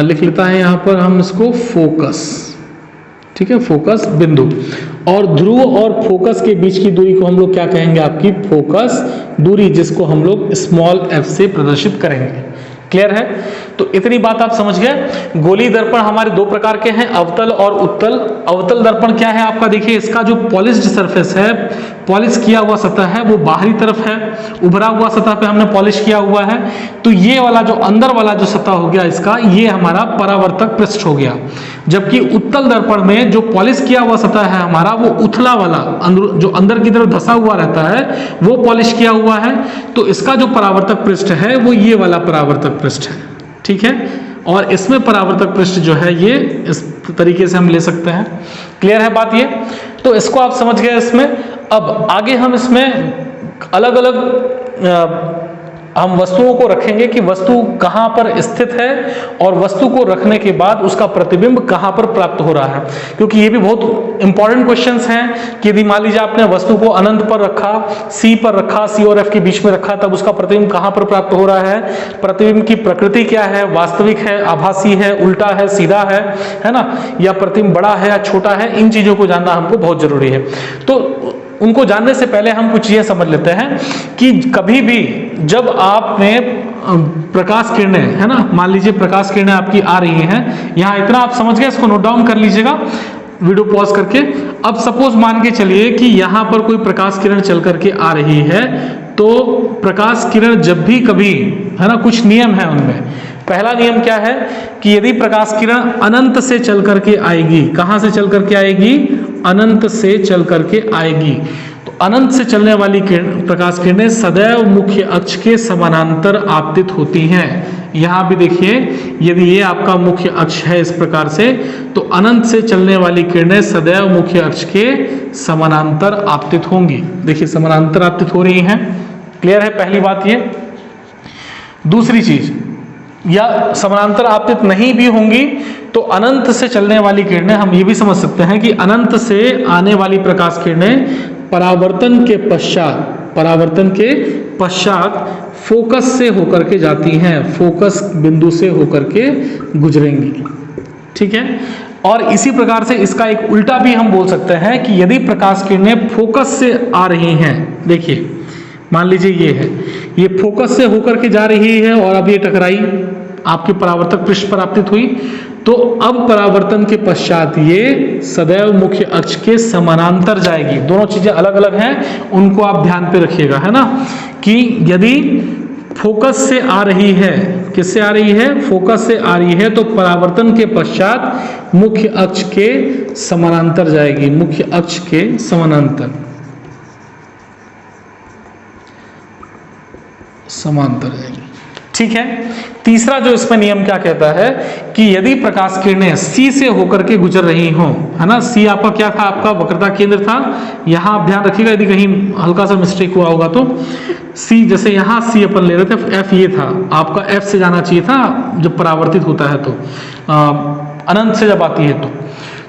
लिख लेता है यहाँ पर हम इसको फोकस। ठीक है, फोकस बिंदु। और ध्रुव और फोकस के बीच की दूरी को हम लोग क्या कहेंगे? आपकी फोकस दूरी, जिसको हम लोग स्मॉल f से प्रदर्शित करेंगे। क्लियर है? तो इतनी बात आप समझ गए। गोलीय दर्पण हमारे दो प्रकार के हैं, अवतल और उत्तल। अवतल दर्पण क्या है आपका? देखिए इसका जो पॉलिश्ड सरफेस है, पॉलिश किया हुआ सतह है, वो बाहरी तरफ है, उभरा हुआ सतह पे हमने पॉलिश किया हुआ है। तो ये वाला जो अंदर वाला जो सतह हो गया इसका, ये हमारा परावर्तक पृष्ठ हो गया। जबकि उत्तल दर्पण में जो पॉलिश किया हुआ सतह है हमारा, वो उथला वाला जो अंदर की तरफ धसा हुआ रहता है, वो पॉलिश किया हुआ है। तो इसका जो परावर्तक पृष्ठ है वो ये वाला परावर्तक पृष्ठ है। ठीक है, और इसमें परावर्तक पृष्ठ जो है ये इस तरीके से हम ले सकते हैं। क्लियर है बात ये? तो इसको आप समझ गए इसमें। अब आगे हम इसमें अलग अलग हम वस्तुओं को रखेंगे कि वस्तु कहाँ पर स्थित है और वस्तु को रखने के बाद उसका प्रतिबिंब कहाँ पर प्राप्त हो रहा है, क्योंकि ये भी बहुत इंपॉर्टेंट क्वेश्चंस हैं कि यदि मान लीजिए आपने वस्तु को अनंत पर रखा, C पर रखा, C और F के बीच में रखा, तब उसका प्रतिबिंब कहाँ पर प्राप्त हो रहा है, प्रतिबिंब की प्रकृति क्या है, वास्तविक है, आभासी है, उल्टा है, सीधा है ना, या प्रतिबिंब बड़ा है या छोटा है, इन चीजों को जानना हमको बहुत जरूरी है। तो उनको जानने से पहले हम कुछ चीजें समझ लेते हैं कि कभी भी जब आप में प्रकाश किरणें, है ना, मान लीजिए प्रकाश किरणें आपकी आ रही हैं, यहाँ इतना आप समझ गए, इसको नोट डाउन कर लीजिएगा वीडियो पॉज करके। अब सपोज मान के चलिए कि यहाँ पर कोई प्रकाश किरण चल करके आ रही है, तो प्रकाश किरण जब भी कभी, है ना, कुछ नियम है उनमें। पहला नियम क्या है कि यदि प्रकाश किरण अनंत से चल करके आएगी, कहां से चल करके आएगी? अनंत से चल करके आएगी। तो अनंत से चलने वाली प्रकाश किरणें सदैव मुख्य अक्ष के समानांतर आपतित होती हैं। यहाँ भी देखिए, यदि ये आपका मुख्य अक्ष है इस प्रकार से, तो अनंत से चलने वाली किरणें सदैव मुख्य अक्ष के समानांतर आपतित होंगी। देखिए समानांतर आपतित हो रही हैं। क्लियर है पहली बात ये। दूसरी चीज, या समानांतर आपतित नहीं भी होंगी तो अनंत से चलने वाली किरणें, हम ये भी समझ सकते हैं कि अनंत से आने वाली प्रकाश किरणें परावर्तन के पश्चात फोकस से होकर के जाती हैं, फोकस बिंदु से होकर के गुजरेंगी। ठीक है। और इसी प्रकार से इसका एक उल्टा भी हम बोल सकते हैं कि यदि प्रकाश किरणें फोकस से आ रही हैं, देखिए मान लीजिए ये है, ये फोकस से होकर के जा रही है और अब ये टकराई, आपके परावर्तक पृष्ठ पर आपतित हुई, तो अब परावर्तन के पश्चात ये सदैव मुख्य अक्ष के समानांतर जाएगी। दोनों चीजें अलग अलग हैं, उनको आप ध्यान पे रखिएगा, है ना, कि यदि फोकस से आ रही है, किससे आ रही है, फोकस से आ रही है, तो परावर्तन के पश्चात मुख्य अक्ष के समानांतर जाएगी, मुख्य अक्ष के समानांतर जाएगी। ठीक है। तीसरा जो इसमें नियम क्या कहता है कि यदि प्रकाश किरणें सी से होकर के गुजर रही हों, है ना, सी आपका क्या था, आपका वक्रता केंद्र था। यहां आप ध्यान रखिएगा यदि कहीं हल्का सा मिस्टेक हुआ होगा तो सी, जैसे यहां सी अपन ले रहे थे, एफ ये था आपका, एफ से जाना चाहिए था जब परावर्तित होता है तो, अनंत से जब आती है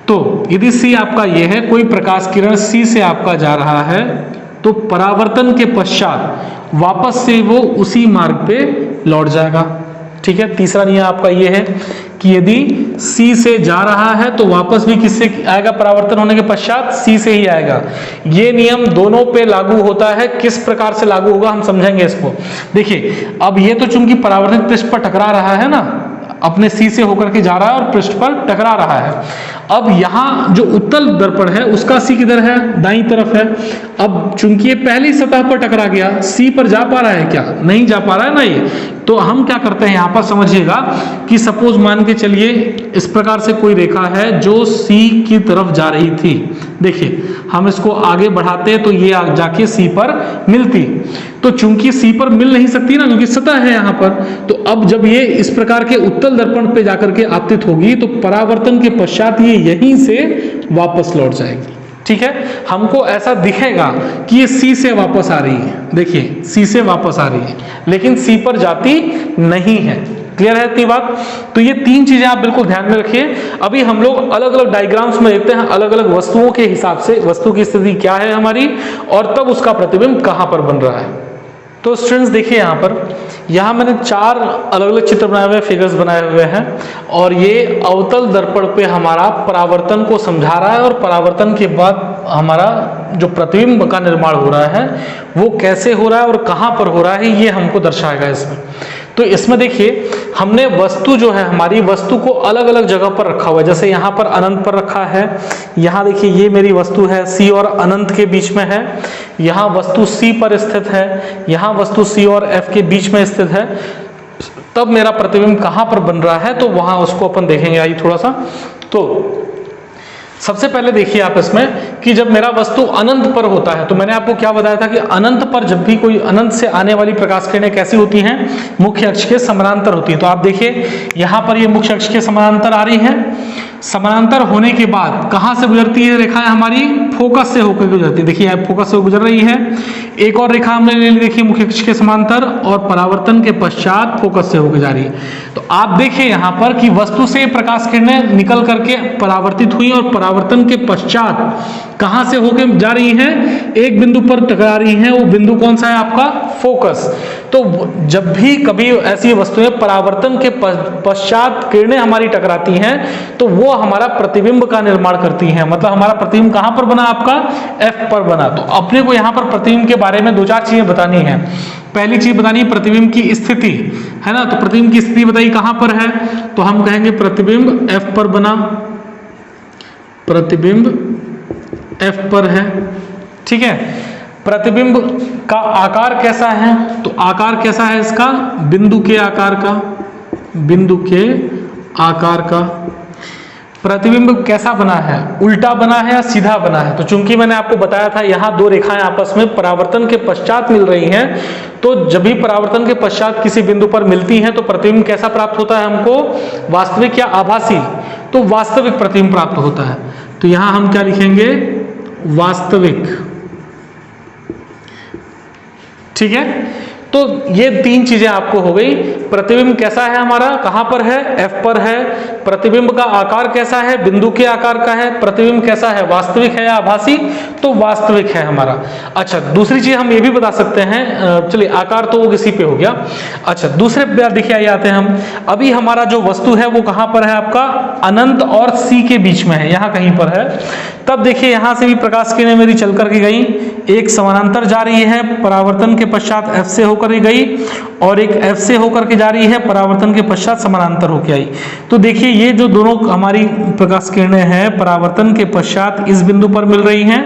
तो यदि सी आपका ये है, कोई प्रकाश किरण सी से आपका जा रहा है, तो परावर्तन के पश्चात वापस से वो उसी मार्ग पे लौट जाएगा। ठीक है। तीसरा नियम आपका ये है कि यदि सी से जा रहा है तो वापस भी किससे आएगा, परावर्तन होने के पश्चात सी से ही आएगा। ये नियम दोनों पे लागू होता है। किस प्रकार से लागू होगा हम समझेंगे इसको। देखिए अब ये तो चूंकि परावर्तित पृष्ठ पर टकरा रहा है ना, अपने सी से होकर के जा रहा है और पृष्ठ पर टकरा रहा है। अब यहाँ जो उत्तल दर्पण है उसका सी किधर है, दाईं तरफ है। अब चूंकि ये पहली सतह पर टकरा गया, सी पर जा पा रहा है क्या, नहीं जा पा रहा है ना ये, तो हम क्या करते हैं यहाँ पर समझिएगा कि सपोज मान के चलिए इस प्रकार से कोई रेखा है जो सी की तरफ जा रही थी। देखिए हम इसको आगे बढ़ाते हैं तो ये जाके सी पर मिलती, तो चूंकि सी पर मिल नहीं सकती ना क्योंकि सतह है यहाँ पर, तो अब जब ये इस प्रकार के उत्तल दर्पण पे जाकर के आपतित होगी तो परावर्तन के पश्चात ये यहीं से वापस लौट जाएगी। ठीक है। हमको ऐसा दिखेगा कि ये सी से वापस आ रही है, देखिए सी से वापस आ रही है, लेकिन सी पर जाती नहीं है। क्लियर है इतनी बात। तो ये तीन चीजें आप बिल्कुल ध्यान में रखिए। अभी हम लोग अलग अलग डायग्राम्स में देखते हैं, अलग अलग वस्तुओं के हिसाब से वस्तु की स्थिति क्या है हमारी, और तब उसका प्रतिबिंब कहां पर बन रहा है। तो स्टूडेंट्स देखिए यहाँ मैंने 4 अलग अलग चित्र बनाए हुए, फिगर्स बनाए हुए हैं, और ये अवतल दर्पण पे हमारा परावर्तन को समझा रहा है, और परावर्तन के बाद हमारा जो प्रतिबिंब का निर्माण हो रहा है वो कैसे हो रहा है और कहाँ पर हो रहा है ये हमको दर्शाएगा इसमें। तो इसमें देखिए हमने वस्तु जो है, हमारी वस्तु को अलग अलग जगह पर रखा हुआ है। जैसे यहाँ पर अनंत पर रखा है, यहाँ देखिए ये मेरी वस्तु है, सी और अनंत के बीच में है। यहाँ वस्तु सी पर स्थित है, यहाँ वस्तु सी और एफ के बीच में स्थित है। तब मेरा प्रतिबिंब कहाँ पर बन रहा है तो वहाँ उसको अपन देखेंगे। आइए थोड़ा सा, तो सबसे पहले देखिए आप इसमें कि जब मेरा वस्तु अनंत पर होता है, तो मैंने आपको क्या बताया था कि अनंत पर जब भी कोई अनंत से आने वाली प्रकाश किरणें कैसी होती हैं, मुख्य अक्ष के समानांतर होती है। तो आप देखिए यहाँ पर ये मुख्य अक्ष के समानांतर आ रही है। समानांतर होने के बाद कहाँ से गुजरती है रेखाएं हमारी, फोकस से होकर गुजरती है। देखिए फोकस से गुजर रही है। एक और रेखा हमने ले ली, देखिए मुख्य अक्ष के समानांतर, और परावर्तन के पश्चात फोकस से होकर जा रही है। तो आप देखिए यहाँ पर कि वस्तु से प्रकाश किरणें निकल करके परावर्तित हुई और परावर्तन के पश्चात कहाँ से होकर जा रही हैं, एक बिंदु पर टकरा रही हैं। वो बिंदु कौन सा है आपका, फोकस। तो जब भी कभी ऐसी वस्तुएं परावर्तन के पश्चात किरणें हमारी टकराती हैं तो वो हमारा प्रतिबिंब का निर्माण करती हैं। मतलब हमारा प्रतिबिंब कहाँ पर बना, आपका एफ पर बना। तो अपने को यहाँ पर प्रतिबिंब के बारे में 2-4 चीजें बतानी है। पहली चीज बतानी है प्रतिबिंब की स्थिति, है ना। तो प्रतिबिंब की स्थिति बताइए कहाँ पर है, तो हम कहेंगे प्रतिबिंब एफ पर बना, प्रतिबिंब एफ पर है। ठीक है। प्रतिबिंब का आकार कैसा है, तो आकार कैसा है इसका, बिंदु के आकार का, बिंदु के आकार का। प्रतिबिंब कैसा बना है, उल्टा बना है या सीधा बना है। तो चूंकि मैंने आपको बताया था यहाँ दो रेखाएं आपस में परावर्तन के पश्चात मिल रही हैं, तो जब भी परावर्तन के पश्चात किसी बिंदु पर मिलती हैं तो प्रतिबिंब कैसा प्राप्त होता है हमको, वास्तविक या आभासी। तो वास्तविक प्रतिबिंब प्राप्त होता है। तो यहां हम क्या लिखेंगे, वास्तविक। ठीक है, तो ये तीन चीजें आपको हो गई। प्रतिबिंब कैसा है हमारा, कहां पर है, F पर है। प्रतिबिंब का आकार कैसा है, बिंदु के आकार का है। प्रतिबिंब कैसा है, वास्तविक है या आभासी, तो वास्तविक है हमारा। अच्छा, दूसरी चीज हम ये भी बता सकते हैं, चलिए आकार तो वो किसी पे हो गया। अच्छा, दूसरे देखिए आइए आते हैं हम। अभी हमारा जो वस्तु है वो कहां पर है आपका, अनंत और C के बीच में है, यहां कहीं पर है। तब देखिए यहां से भी प्रकाश किरणें मेरी चल करके गई, एक समानांतर जा रही है, परावर्तन के पश्चात F से होकर गई, और एक F से होकर के जा रही है, परावर्तन के पश्चात समानांतर होकर आई। तो देखिए ये जो दोनों हमारी प्रकाश किरणें हैं परावर्तन के पश्चात इस बिंदु पर मिल रही हैं।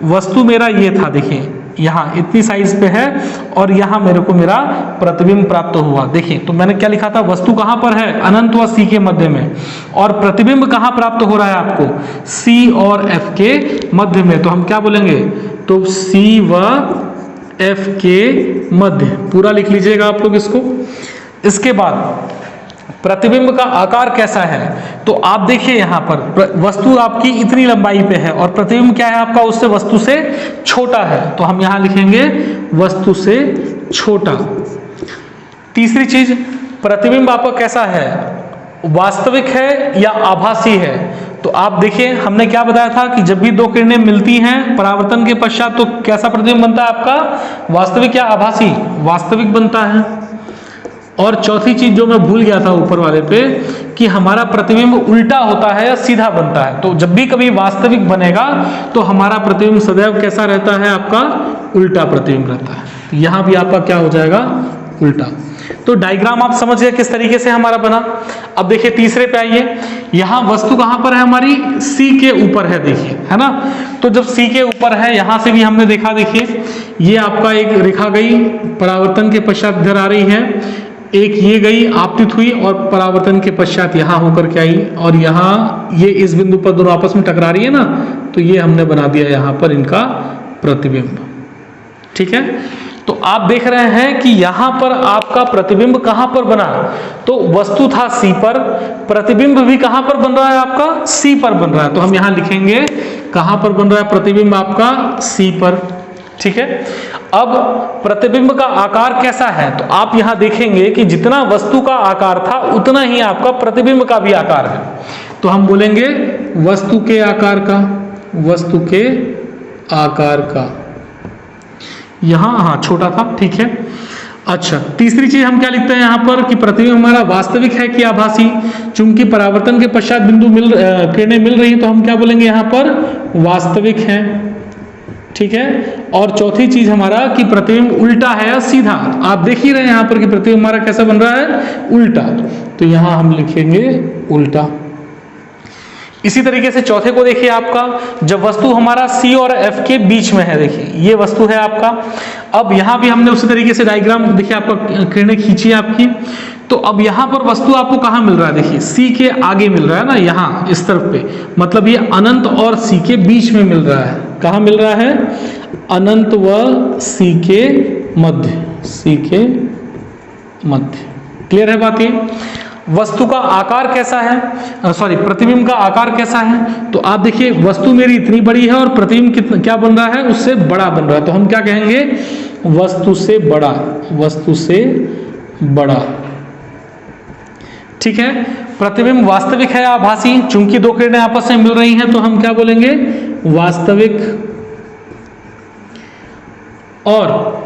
वस्तु मेरा ये था, देखिए यहाँ इतनी साइज पे है और यहाँ मेरे को मेरा प्रतिबिंब प्राप्त हुआ। देखिए तो मैंने क्या लिखा था, वस्तु कहाँ पर है, अनंत व C के मध्य में, और प्रतिबिंब कहाँ प्राप्त हो रहा है आपको, C और F के मध्य में। तो हम क्या बोलेंगे, तो C व F के मध्य, पूरा लिख लीजिएगा आप लोग इसको। इसके बाद प्रतिबिंब का आकार कैसा है, तो आप देखिए यहाँ पर वस्तु आपकी इतनी लंबाई पे है और प्रतिबिंब क्या है आपका, उससे वस्तु से छोटा है। तो हम यहाँ लिखेंगे वस्तु से छोटा। तीसरी चीज, प्रतिबिंब आपका कैसा है, वास्तविक है या आभासी है। तो आप देखिए हमने क्या बताया था कि जब भी दो किरणें मिलती हैं परावर्तन के पश्चात तो कैसा प्रतिबिंब बनता है आपका, वास्तविक या आभासी, वास्तविक बनता है। और चौथी चीज जो मैं भूल गया था ऊपर वाले पे, कि हमारा प्रतिबिंब उल्टा होता है या सीधा बनता है। तो जब भी कभी वास्तविक बनेगा तो हमारा प्रतिबिंब सदैव कैसा रहता है आपका, उल्टा प्रतिबिंब रहता है। तो यहां भी आपका क्या हो जाएगा, उल्टा। तो डायग्राम आप समझ गए किस तरीके से हमारा बना। अब देखिए तीसरे पे आइए, यहां वस्तु कहां पर है हमारी, C के ऊपर है, देखिए है ना। तो जब C के ऊपर है, यहां से भी हमने देखा, देखिए ये आपका एक रेखा गई परावर्तन के पश्चात इधर आ रही है, एक ये गई आपतित हुई और परावर्तन के पश्चात यहां होकर के आई, और यहां ये इस बिंदु पर दोनों आपस में टकरा रही है ना, तो ये हमने बना दिया यहां पर इनका प्रतिबिंब। ठीक है, तो आप देख रहे हैं कि यहां पर आपका प्रतिबिंब कहां पर बना, तो वस्तु था C पर, प्रतिबिंब भी कहां पर बन रहा है आपका, C पर बन रहा है। तो हम यहां लिखेंगे कहां पर बन रहा है प्रतिबिंब आपका, C पर। ठीक है, अब प्रतिबिंब का आकार कैसा है, तो आप यहां देखेंगे कि जितना वस्तु का आकार था उतना ही आपका प्रतिबिंब का भी आकार है। तो हम बोलेंगे वस्तु के आकार का, वस्तु के आकार का, यहां हाँ छोटा था। ठीक है, अच्छा तीसरी चीज हम क्या लिखते हैं यहां पर, कि प्रतिबिंब हमारा वास्तविक है कि आभासी। चूंकि परावर्तन के पश्चात बिंदु किरणें मिल रही है तो हम क्या बोलेंगे यहां पर, वास्तविक है। ठीक है, और चौथी चीज हमारा कि प्रतिबिंब उल्टा है या सीधा। आप देख ही रहे हैं यहां पर कि प्रतिबिंब हमारा कैसा बन रहा है, उल्टा। तो यहां हम लिखेंगे उल्टा। इसी तरीके से चौथे को देखिए आपका, जब वस्तु हमारा C और F के बीच में है, देखिए ये वस्तु है आपका। अब यहां भी हमने उसी तरीके से डायग्राम देखिए आपका किरणें खींची आपकी, तो अब यहां पर वस्तु आपको कहां मिल रहा है, देखिए C के आगे मिल रहा है ना, यहां इस तरफ पे, मतलब ये अनंत और C के बीच में मिल रहा है। कहां मिल रहा है, अनंत व C के मध्य, C के मध्य। क्लियर है बात ये। वस्तु का आकार कैसा है, सॉरी प्रतिबिंब का आकार कैसा है, तो आप देखिए वस्तु मेरी इतनी बड़ी है और प्रतिबिंब कितना क्या बन रहा है, उससे बड़ा बन रहा है। तो हम क्या कहेंगे, वस्तु से बड़ा, वस्तु से बड़ा। ठीक है, प्रतिबिंब वास्तविक है या आभासी, चूंकि दो किरणें आपस में मिल रही हैं तो हम क्या बोलेंगे, वास्तविक। और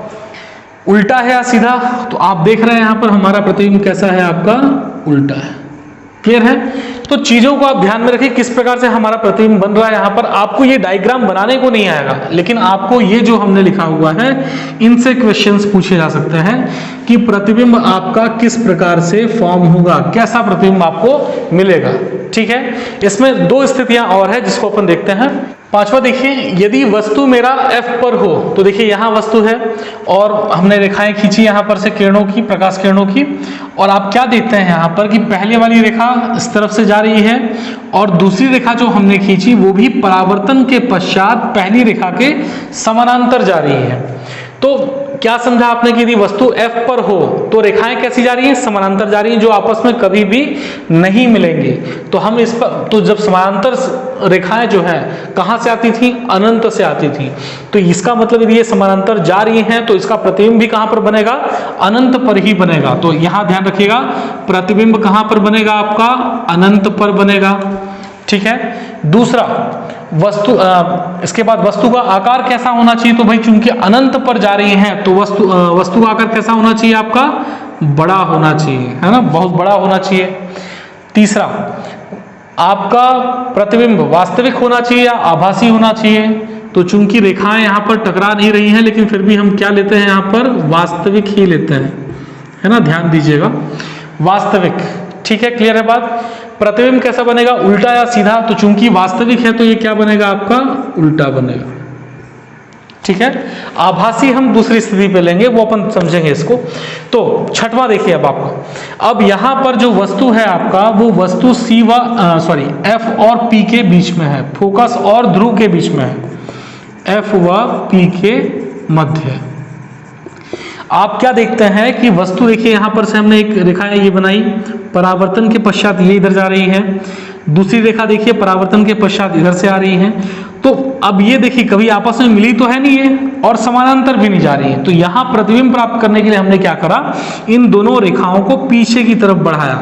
उल्टा है या सीधा, तो आप देख रहे हैं यहां पर हमारा प्रतिबिंब कैसा है आपका, उल्टा है। क्लियर है। तो चीजों को आप ध्यान में रखिए किस प्रकार से हमारा प्रतिबिंब बन रहा है। यहां पर आपको ये डायग्राम बनाने को नहीं आएगा, लेकिन आपको ये जो हमने लिखा हुआ है इनसे क्वेश्चंस पूछे जा सकते हैं कि प्रतिबिंब आपका किस प्रकार से फॉर्म होगा, कैसा प्रतिबिंब आपको मिलेगा। ठीक है। इसमें दो स्थितियां और है जिसको अपन देखते हैं। पांचवा देखिए, यदि वस्तु मेरा F पर हो, तो देखिए यहाँ वस्तु है और हमने रेखाएं खींची यहाँ पर से किरणों की, प्रकाश किरणों की, और आप क्या देखते हैं यहाँ पर कि पहले वाली रेखा इस तरफ से जा रही है और दूसरी रेखा जो हमने खींची वो भी परावर्तन के पश्चात पहली रेखा के समानांतर जा रही है। तो क्या समझा आपने कि यदि वस्तु F पर हो तो रेखाएं कैसी जा रही हैं? समानांतर जा रही हैं, जो आपस में कभी भी नहीं मिलेंगी। तो हम इस पर, तो जब समानांतर रेखाएं जो है कहां से आती थी? अनंत से आती थी। तो इसका मतलब यदि ये समानांतर जा रही हैं तो इसका प्रतिबिंब भी कहां पर बनेगा? अनंत पर ही बनेगा। तो यहां ध्यान रखिएगा, प्रतिबिंब कहां पर बनेगा? आपका अनंत पर बनेगा, ठीक है। दूसरा, वस्तु इसके बाद वस्तु का आकार कैसा होना चाहिए? तो भाई चूंकि अनंत पर जा रही हैं तो वस्तु का आकार कैसा होना चाहिए? आपका बड़ा होना चाहिए, है ना, बहुत बड़ा होना चाहिए। तीसरा, आपका प्रतिबिंब वास्तविक होना चाहिए या आभासी होना चाहिए? तो चूंकि रेखाएं यहां पर टकरा नहीं रही हैं, लेकिन फिर भी हम क्या लेते हैं यहां पर? वास्तविक ही लेते हैं, है ना, ध्यान दीजिएगा, वास्तविक, ठीक है, क्लियर है बात। प्रतिबिंब कैसा बनेगा? उल्टा या सीधा? तो चूंकि वास्तविक है तो ये क्या बनेगा? आपका उल्टा बनेगा, ठीक है। आभासी हम दूसरी स्थिति पे लेंगे, वो अपन समझेंगे इसको। तो छठवां देखिए अब आपका, अब यहां पर जो वस्तु है आपका, वो वस्तु F और P के बीच में है, फोकस और ध्रुव के बीच में है, F व P के मध्य है। आप क्या देखते हैं कि वस्तु, देखिए यहां पर से हमने एक रेखा ये बनाई, परावर्तन के पश्चात ये इधर जा रही है, दूसरी रेखा देखिए परावर्तन के पश्चात इधर से आ रही है। तो अब ये देखिए कभी आपस में मिली तो है नहीं है और समानांतर भी नहीं जा रही है। तो यहां प्रतिबिंब प्राप्त करने के लिए हमने क्या करा? इन दोनों रेखाओं को पीछे की तरफ बढ़ाया,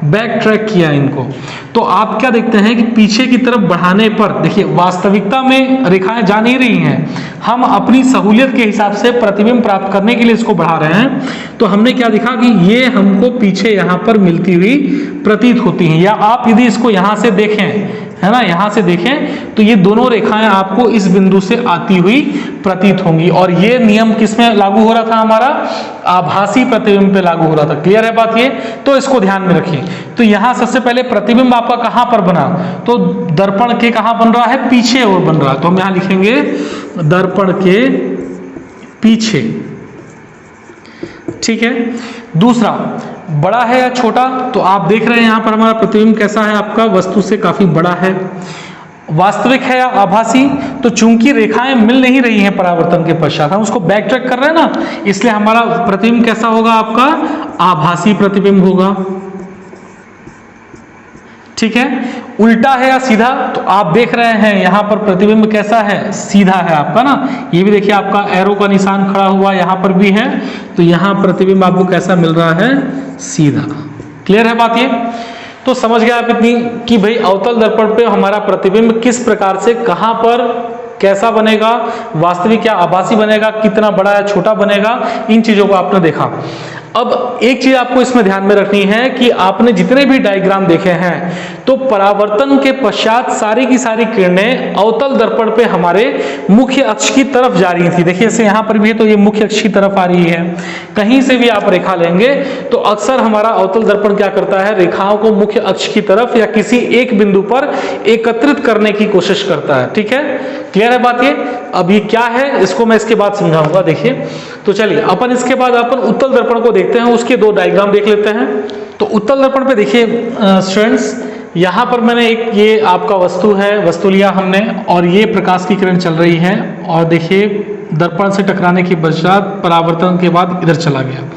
बैक ट्रैक किया इनको। तो आप क्या देखते हैं कि पीछे की तरफ बढ़ाने पर देखिए वास्तविकता में रेखाएं जा नहीं रही हैं, हम अपनी सहूलियत के हिसाब से प्रतिबिंब प्राप्त करने के लिए इसको बढ़ा रहे हैं। तो हमने क्या देखा कि ये हमको पीछे यहां पर मिलती हुई प्रतीत होती हैं। या आप यदि इसको यहां से देखें, है ना, यहां से देखें तो ये दोनों रेखाएं आपको इस बिंदु से आती हुई प्रतीत होंगी। और ये नियम किस में लागू हो रहा था? हमारा आभासी प्रतिबिंब पे लागू हो रहा था। क्लियर है बात ये? तो इसको ध्यान में रखिए। तो यहां सबसे पहले प्रतिबिंब आपका कहां पर बना? तो दर्पण के कहां बन रहा है? पीछे और बन रहा है। तो हम यहां लिखेंगे दर्पण के पीछे, ठीक है। दूसरा, बड़ा है या छोटा? तो आप देख रहे हैं यहां पर हमारा प्रतिबिंब कैसा है? आपका वस्तु से काफी बड़ा है। वास्तविक है या आभासी? तो चूंकि रेखाएं मिल नहीं रही हैं परावर्तन के पश्चात, हम उसको बैक ट्रैक कर रहे हैं ना, इसलिए हमारा प्रतिबिंब कैसा होगा? आपका आभासी प्रतिबिंब होगा, ठीक है। उल्टा है या सीधा? तो आप देख रहे हैं यहां पर प्रतिबिंब कैसा है? सीधा है आपका ना। ये भी देखिए आपका एरो का निशान खड़ा हुआ यहां पर भी है, तो यहां प्रतिबिंब आपको कैसा मिल रहा है? सीधा। क्लियर है बात ये? तो समझ गए आप इतनी कि भाई अवतल दर्पण पे हमारा प्रतिबिंब किस प्रकार से, कहां पर, कैसा बनेगा, वास्तविक या आभासी बनेगा, कितना बड़ा या छोटा बनेगा, इन चीजों को आपने देखा। अब एक चीज आपको इसमें ध्यान में रखनी है कि आपने जितने भी डायग्राम देखे हैं तो परावर्तन के पश्चात सारी की सारी किरणें अवतल दर्पण पे हमारे मुख्य अक्ष की तरफ जा रही थी। देखिए इसे यहां पर भी है तो ये मुख्य अक्ष की तरफ आ रही है। कहीं से भी आप रेखा लेंगे तो अक्सर हमारा अवतल दर्पण क्या करता है? रेखाओं को मुख्य अक्ष की तरफ या किसी एक बिंदु पर एकत्रित करने की कोशिश करता है, ठीक है। क्लियर है बात ये? अब ये क्या है इसको मैं इसके बाद समझाऊंगा। देखिए तो चलिए अपन इसके बाद अपन उत्तल दर्पण को देखते हैं, उसके दो डायग्राम देख लेते हैं। तो उत्तल दर्पण पे देखिए स्टूडेंट्स, यहाँ पर मैंने एक ये आपका वस्तु है, वस्तु लिया हमने और ये प्रकाश की किरण चल रही है और देखिए दर्पण से टकराने के पश्चात परावर्तन के बाद इधर चला गया।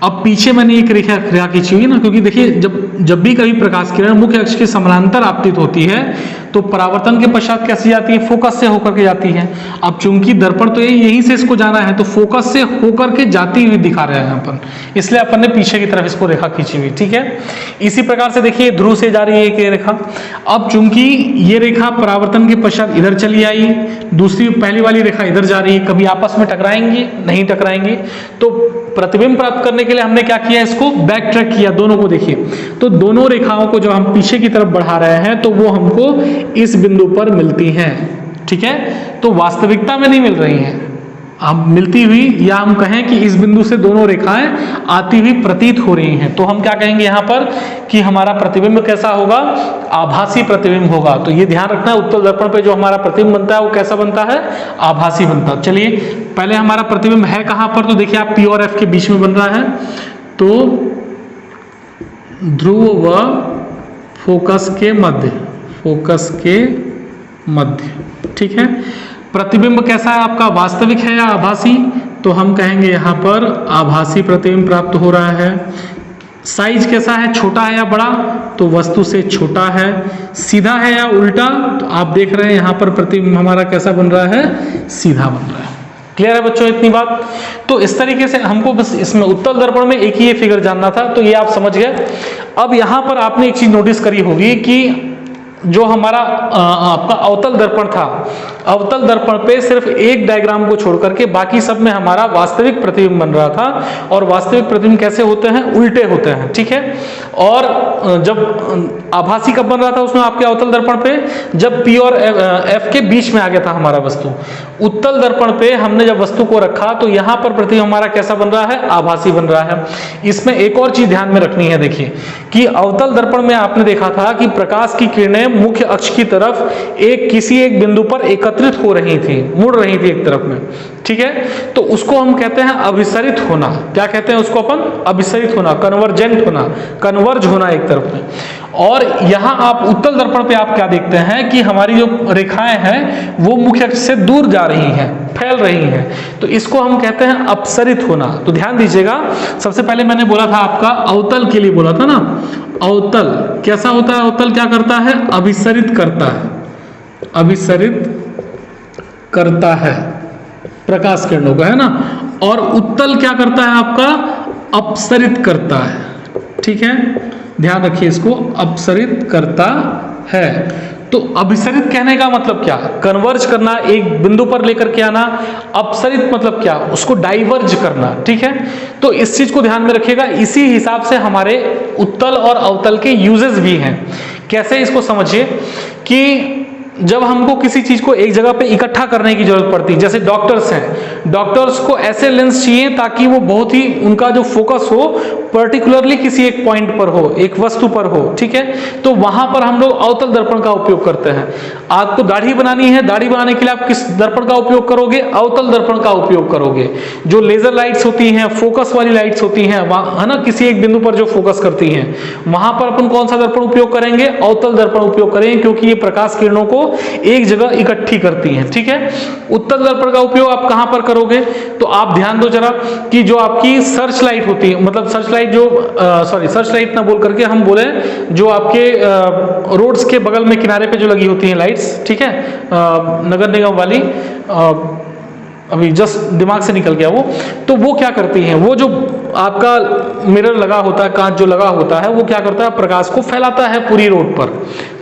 अब पीछे मैंने एक रेखा खींची हुई ना, क्योंकि देखिए जब भी कभी प्रकाश किरण मुख्य अक्ष के समानांतर आपतित होती है तो परावर्तन के पश्चात कैसी जाती है? फोकस से होकर के जाती है। अब चूंकि दर्पण तो यहीं से इसको जाना है तो फोकस से होकर के जाती हुई दिखा रहे हैं अपन, इसलिए अपन ने पीछे की तरफ इसको रेखा खींची हुई, ठीक है। इसी प्रकार से देखिए ध्रुव से जा रही है एक रेखा। अब चूंकि ये रेखा परावर्तन के पश्चात इधर चली आई, दूसरी पहली वाली रेखा इधर जा रही है, कभी आपस में टकराएंगी? नहीं टकराएंगी। तो प्रतिबिंब प्राप्त करने के लिए हमने क्या किया? इसको बैक ट्रैक किया, दोनों को देखिए। तो दोनों रेखाओं को जब हम पीछे की तरफ बढ़ा रहे हैं तो वो हमको इस बिंदु पर मिलती हैं, ठीक है। तो वास्तविकता में नहीं मिल रही हैं, हम मिलती हुई, या हम कहें कि इस बिंदु से दोनों रेखाएं आती हुई प्रतीत हो रही हैं, तो हम क्या कहेंगे यहाँ पर कि हमारा प्रतिबिंब कैसा होगा, आभासी प्रतिबिंब होगा। तो ये ध्यान रखना है, उत्तल दर्पण पे जो हमारा प्रतिबिंब बनता है वो कैसा बनता है, आभासी बनता है। चलिए पहले हमारा प्रतिबिंब है कहाँ पर, तो देखिए आप P और F के बीच में बन रहा है, तो ध्रुव व फोकस के मध्य, ठीक है। प्रतिबिंब कैसा है आपका, वास्तविक है या आभासी, तो हम कहेंगे यहाँ पर आभासी प्रतिबिंब प्राप्त हो रहा है। साइज कैसा है, छोटा है या बड़ा, तो वस्तु से छोटा है। सीधा है या उल्टा, तो आप देख रहे हैं यहाँ पर प्रतिबिंब हमारा कैसा बन रहा है, सीधा बन रहा है। क्लियर है बच्चों इतनी बात। तो इस तरीके से हमको बस इसमें उत्तल दर्पण में एक ही ये फिगर जानना था, तो ये आप समझ गए। अब यहाँ पर आपने एक चीज नोटिस करी होगी कि जो हमारा आपका अवतल दर्पण था, अवतल दर्पण पे सिर्फ एक डायग्राम को छोड़ करके बाकी सब में हमारा वास्तविक प्रतिबिंब बन रहा था। और वास्तविक प्रतिबिंब कैसे होते हैं, उल्टे होते हैं, ठीक है। और जब आभासी कब बन रहा था उसमें आपके अवतल दर्पण पे, जब P और F के बीच में आ गया था हमारा वस्तु। उत्तल दर्पण पे हमने जब वस्तु को रखा तो यहाँ पर प्रतिबिंब हमारा कैसा बन रहा है, आभासी बन रहा है। इसमें एक और चीज ध्यान में रखनी है, देखिए कि अवतल दर्पण में आपने देखा था कि प्रकाश की किरणें मुख्य अक्ष की तरफ किसी एक बिंदु पर एकत्रित हो रही थी, मुड़ रही थी एक तरफ में, ठीक है। तो उसको हम कहते हैं अभिसरित होना। क्या कहते हैं उसको अपन, अभिसरित होना, कन्वर्जेंट होना, कन्वर्ज होना एक तरफ में। और यहाँ आप उत्तल दर्पण पे आप क्या देखते हैं कि हमारी जो रेखाएं हैं वो मुख्य अक्ष से दूर जा रही हैं, फैल रही हैं, तो इसको हम कहते हैं अपसरित होना। तो ध्यान दीजिएगा, सबसे पहले मैंने बोला था आपका अवतल के लिए बोला था ना, अवतल कैसा होता है, अवतल क्या करता है, अभिसरित करता है, अभिसरित करता है प्रकाश किरणों को, है ना। और उत्तल क्या करता है आपका, अपसरित करता है, ठीक है। ध्यान रखिए इसको, अपसरित करता है। तो अभिसरित कहने का मतलब क्या, कन्वर्ज करना, एक बिंदु पर लेकर के आना। अपसरित मतलब क्या, उसको डाइवर्ज करना, ठीक है। तो इस चीज को ध्यान में रखिएगा। इसी हिसाब से हमारे उत्तल और अवतल के यूजेस भी हैं। कैसे, इसको समझिए कि जब हमको किसी चीज को एक जगह पे इकट्ठा करने की जरूरत पड़ती है, जैसे डॉक्टर्स हैं, डॉक्टर्स को ऐसे लेंस चाहिए ताकि वो बहुत ही, उनका जो फोकस हो पर्टिकुलरली किसी एक पॉइंट पर हो, एक वस्तु पर हो, ठीक है। तो वहां पर हम लोग अवतल दर्पण का उपयोग करते हैं। आपको दाढ़ी बनानी है, दाढ़ी बनाने के लिए आप किस दर्पण का उपयोग करोगे, अवतल दर्पण का उपयोग करोगे। जो लेजर लाइट्स होती हैं, फोकस वाली लाइट्स होती हैं, है ना, किसी एक बिंदु पर जो फोकस करती हैं, वहां पर अपन कौन सा दर्पण उपयोग करेंगे, अवतल दर्पण उपयोग करेंगे, क्योंकि ये प्रकाश किरणों को एक जगह इकट्ठी करती हैं, ठीक है। उत्तल दर्पण का उपयोग आप कहां पर करोगे, तो आप ध्यान दो जरा कि जो आपकी सर्च लाइट होती है, मतलब सर्च लाइट जो सर्च लाइट ना बोल करके हम बोले जो आपके रोड्स के बगल में किनारे पे जो लगी होती हैं लाइट्स, ठीक है, नगर निगम वाली, अभी जस्ट दिमाग से निकल गया वो। तो वो क्या करती हैं, वो जो आपका मिरर लगा होता है, कांच जो लगा होता है, वो क्या करता है, प्रकाश को फैलाता है पूरी रोड पर,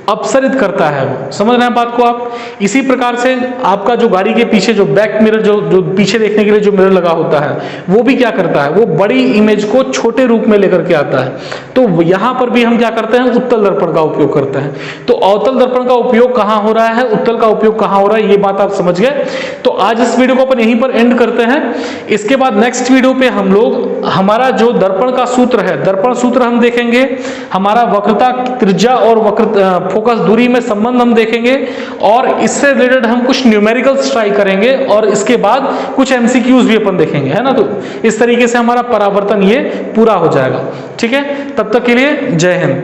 अपसरित करता है वो। समझ रहे हैं बात को आप। इसी प्रकार से आपका जो गाड़ी के पीछे जो बैक मिरर, जो पीछे देखने के लिए जो मिरर लगा होता है, वो भी क्या करता है, वो बड़ी इमेज को छोटे रूप में लेकर के आता है। तो यहाँ पर भी हम क्या करते हैं, उत्तल दर्पण का उपयोग करते हैं। तो अवतल दर्पण का उपयोग कहाँ हो रहा है, उत्तल का उपयोग कहाँ हो रहा है, ये बात आप समझ गए। तो आज इस वीडियो को अपन यहीं पर एंड करते हैं। इसके बाद नेक्स्ट वीडियो पे हम लोग हमारा जो दर्पण का सूत्र है, दर्पण सूत्र हम देखेंगे, हमारा वक्रता त्रिज्या और वक्र फोकस दूरी में संबंध हम देखेंगे, और इससे रिलेटेड हम कुछ न्यूमेरिकल्स ट्राई करेंगे, और इसके बाद कुछ एमसीक्यूज भी अपन देखेंगे, है ना। तो इस तरीके से हमारा परावर्तन ये पूरा हो जाएगा, ठीक है। तब तक के लिए जय हिंद।